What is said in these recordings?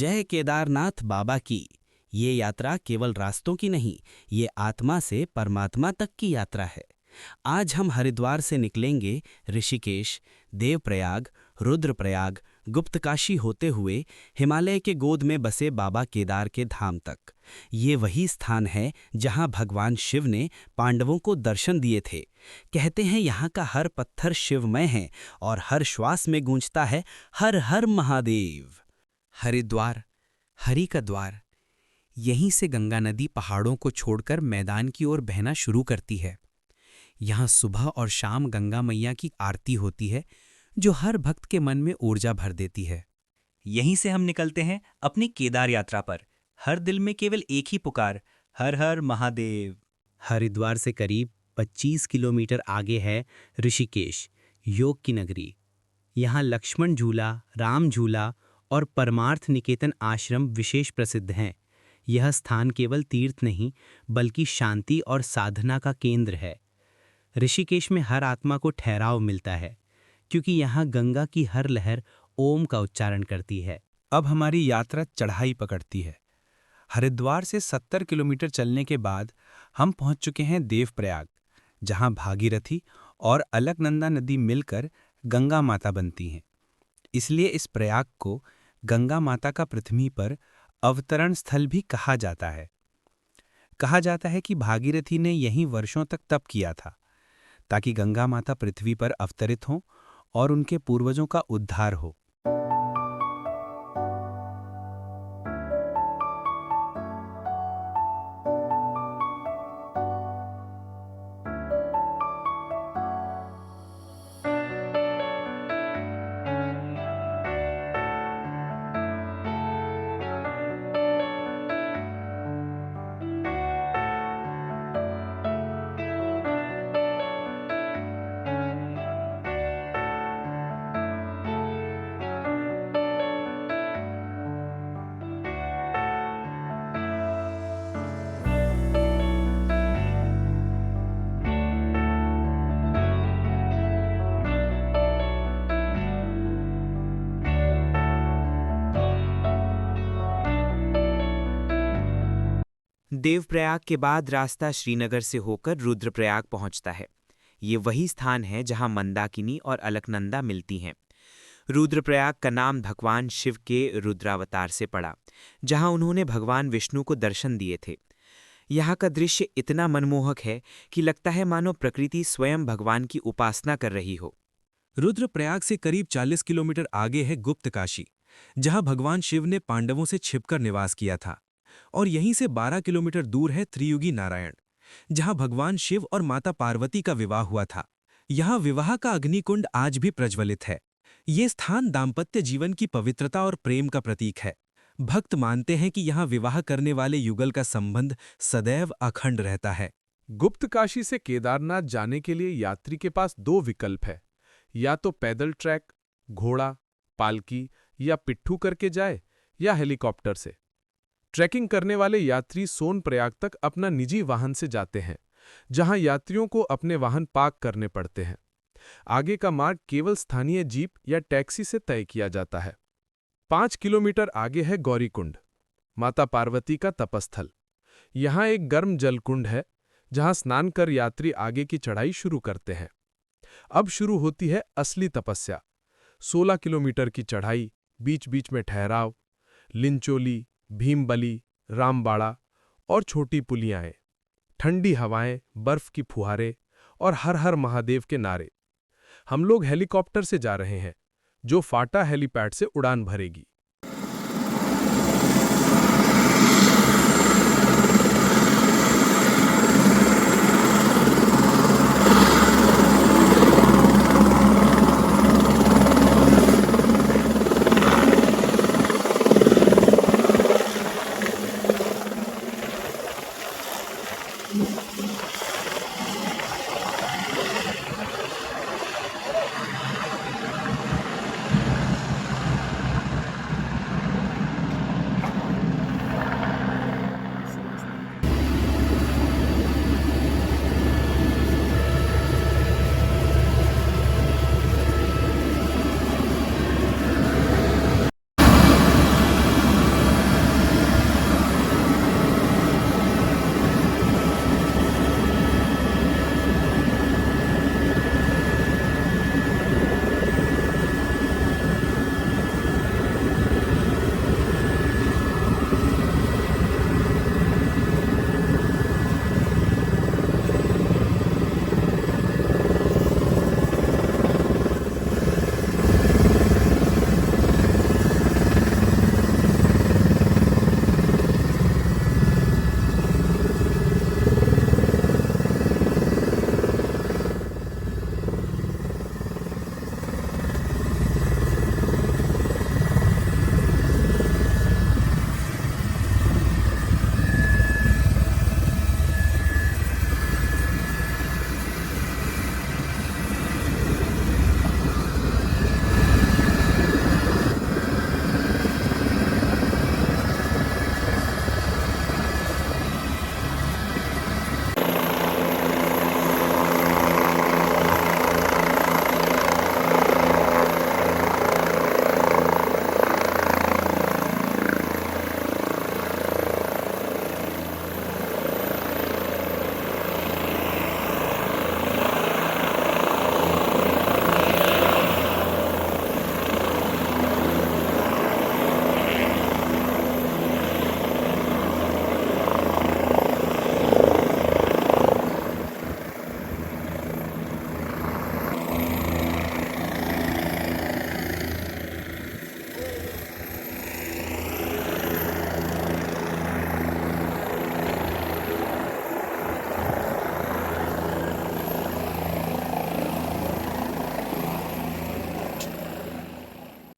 जय केदारनाथ बाबा की। ये यात्रा केवल रास्तों की नहीं, ये आत्मा से परमात्मा तक की यात्रा है। आज हम हरिद्वार से निकलेंगे ऋषिकेश, देवप्रयाग, रुद्रप्रयाग, गुप्तकाशी होते हुए हिमालय के गोद में बसे बाबा केदार के धाम तक। ये वही स्थान है जहां भगवान शिव ने पांडवों को दर्शन दिए थे। कहते हैं यहाँ का हर पत्थर शिवमय है और हर श्वास में गूंजता है हर हर महादेव। हरिद्वार, हरि का द्वार। यहीं से गंगा नदी पहाड़ों को छोड़कर मैदान की ओर बहना शुरू करती है। यहाँ सुबह और शाम गंगा मैया की आरती होती है, जो हर भक्त के मन में ऊर्जा भर देती है। यहीं से हम निकलते हैं अपनी केदार यात्रा पर। हर दिल में केवल एक ही पुकार, हर हर महादेव। हरिद्वार से करीब 25 किलोमीटर आगे है ऋषिकेश, योग की नगरी। यहाँ लक्ष्मण झूला, राम झूला और परमार्थ निकेतन आश्रम विशेष प्रसिद्ध हैं। यह स्थान केवल तीर्थ नहीं, बल्कि शांति और साधना का केंद्र है। ऋषिकेश में हर आत्मा को ठहराव मिलता है, क्योंकि यहाँ गंगा की हर लहर ओम का उच्चारण करती है। अब हमारी यात्रा चढ़ाई पकड़ती है। हरिद्वार से 70 किलोमीटर चलने के बाद हम पहुंच चुके हैं देवप्रयाग, जहां भागीरथी और अलकनंदा नदी मिलकर गंगा माता बनती हैं। इसलिए इस प्रयाग को गंगा माता का पृथ्वी पर अवतरण स्थल भी कहा जाता है। कहा जाता है कि भागीरथी ने यहीं वर्षों तक तप किया था, ताकि गंगा माता पृथ्वी पर अवतरित हों और उनके पूर्वजों का उद्धार हो। देवप्रयाग के बाद रास्ता श्रीनगर से होकर रुद्रप्रयाग पहुंचता है। ये वही स्थान है जहां मंदाकिनी और अलकनंदा मिलती हैं। रुद्रप्रयाग का नाम भगवान शिव के रुद्रावतार से पड़ा, जहां उन्होंने भगवान विष्णु को दर्शन दिए थे। यहाँ का दृश्य इतना मनमोहक है कि लगता है मानो प्रकृति स्वयं भगवान की उपासना कर रही हो। रुद्रप्रयाग से करीब 40 किलोमीटर आगे है गुप्तकाशी, जहां भगवान शिव ने पांडवों से छिपकर निवास किया था। और यहीं से 12 किलोमीटर दूर है त्रियुगी नारायण, जहां भगवान शिव और माता पार्वती का विवाह हुआ था। यहाँ विवाह का अग्निकुंड आज भी प्रज्वलित है। ये स्थान दाम्पत्य जीवन की पवित्रता और प्रेम का प्रतीक है। भक्त मानते हैं कि यहाँ विवाह करने वाले युगल का संबंध सदैव अखंड रहता है। गुप्तकाशी से केदारनाथ जाने के लिए यात्री के पास दो विकल्प है। या तो पैदल ट्रैक, घोड़ा, पालकी या पिट्ठू करके जाए, या हेलीकॉप्टर से। ट्रैकिंग करने वाले यात्री सोनप्रयाग तक अपना निजी वाहन से जाते हैं, जहां यात्रियों को अपने वाहन पार्क करने पड़ते हैं। आगे का मार्ग केवल स्थानीय जीप या टैक्सी से तय किया जाता है। 5 किलोमीटर आगे है गौरीकुंड, माता पार्वती का तपस्थल। यहाँ एक गर्म जलकुंड है, जहां स्नान कर यात्री आगे की चढ़ाई शुरू करते हैं। अब शुरू होती है असली तपस्या। 16 किलोमीटर की चढ़ाई, बीच बीच में ठहराव, लिंचोली, भीमबली, रामबाड़ा और छोटी पुलियाएं, ठंडी हवाएं, बर्फ की फुहारे और हर हर महादेव के नारे। हम लोग हेलीकॉप्टर से जा रहे हैं, जो फाटा हेलीपैड से उड़ान भरेगी।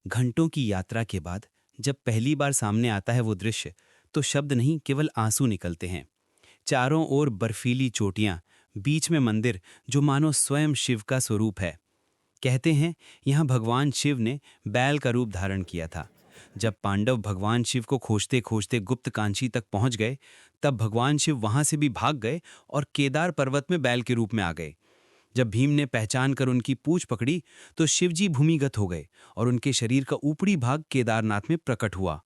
घंटों की यात्रा के बाद जब पहली बार सामने आता है वो दृश्य, तो शब्द नहीं केवल आंसू निकलते हैं। चारों ओर बर्फीली चोटियां, बीच में मंदिर जो मानो स्वयं शिव का स्वरूप है। कहते हैं यहाँ भगवान शिव ने बैल का रूप धारण किया था। जब पांडव भगवान शिव को खोजते खोजते गुप्त कांची तक पहुंच गए, तब भगवान शिव वहां से भी भाग गए और केदार पर्वत में बैल के रूप में आ गए। जब भीम ने पहचान कर उनकी पूंछ पकड़ी तो शिवजी भूमिगत हो गए और उनके शरीर का ऊपरी भाग केदारनाथ में प्रकट हुआ।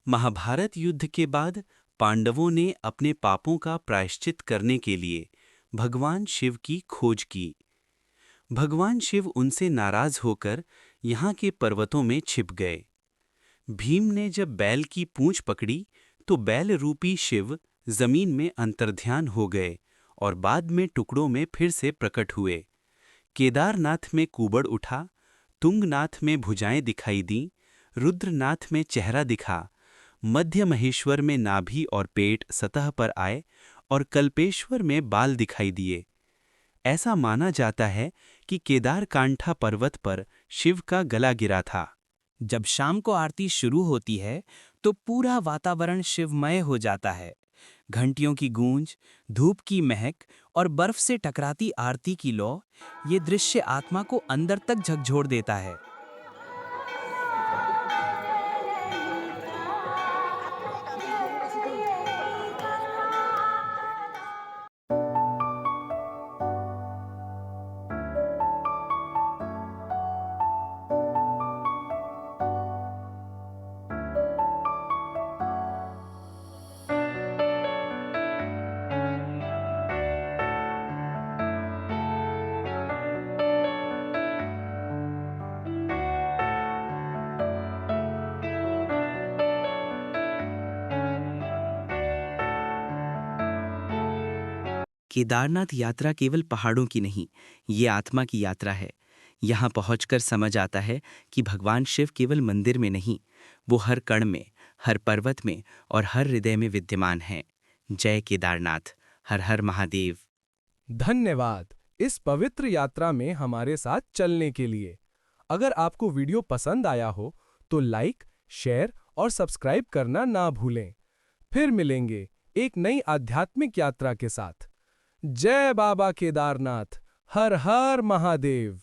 महाभारत युद्ध के बाद पांडवों ने अपने पापों का प्रायश्चित करने के लिए भगवान शिव की खोज की। भगवान शिव उनसे नाराज होकर यहाँ के पर्वतों में छिप गए। भीम ने जब बैल की पूंछ पकड़ी तो बैल रूपी शिव जमीन में अंतर्ध्यान हो गए और बाद में टुकड़ों में फिर से प्रकट हुए। केदारनाथ में कुबड़ उठा, तुंगनाथ में भुजाएं दिखाई दीं, रुद्रनाथ में चेहरा दिखा, मध्य महेश्वर में नाभि और पेट सतह पर आए और कल्पेश्वर में बाल दिखाई दिए। ऐसा माना जाता है कि केदारकांठा पर्वत पर शिव का गला गिरा था। जब शाम को आरती शुरू होती है तो पूरा वातावरण शिवमय हो जाता है। घंटियों की गूंज, धूप की महक और बर्फ से टकराती आरती की लौ, ये दृश्य आत्मा को अंदर तक झकझोर देता है। केदारनाथ यात्रा केवल पहाड़ों की नहीं, ये आत्मा की यात्रा है। यहाँ पहुंचकर समझ आता है कि भगवान शिव केवल मंदिर में नहीं, वो हर कण में, हर पर्वत में और हर हृदय में विद्यमान हैं। जय केदारनाथ, हर हर महादेव। धन्यवाद इस पवित्र यात्रा में हमारे साथ चलने के लिए। अगर आपको वीडियो पसंद आया हो तो लाइक, शेयर और सब्सक्राइब करना ना भूलें। फिर मिलेंगे एक नई आध्यात्मिक यात्रा के साथ। जय बाबा केदारनाथ, हर हर महादेव।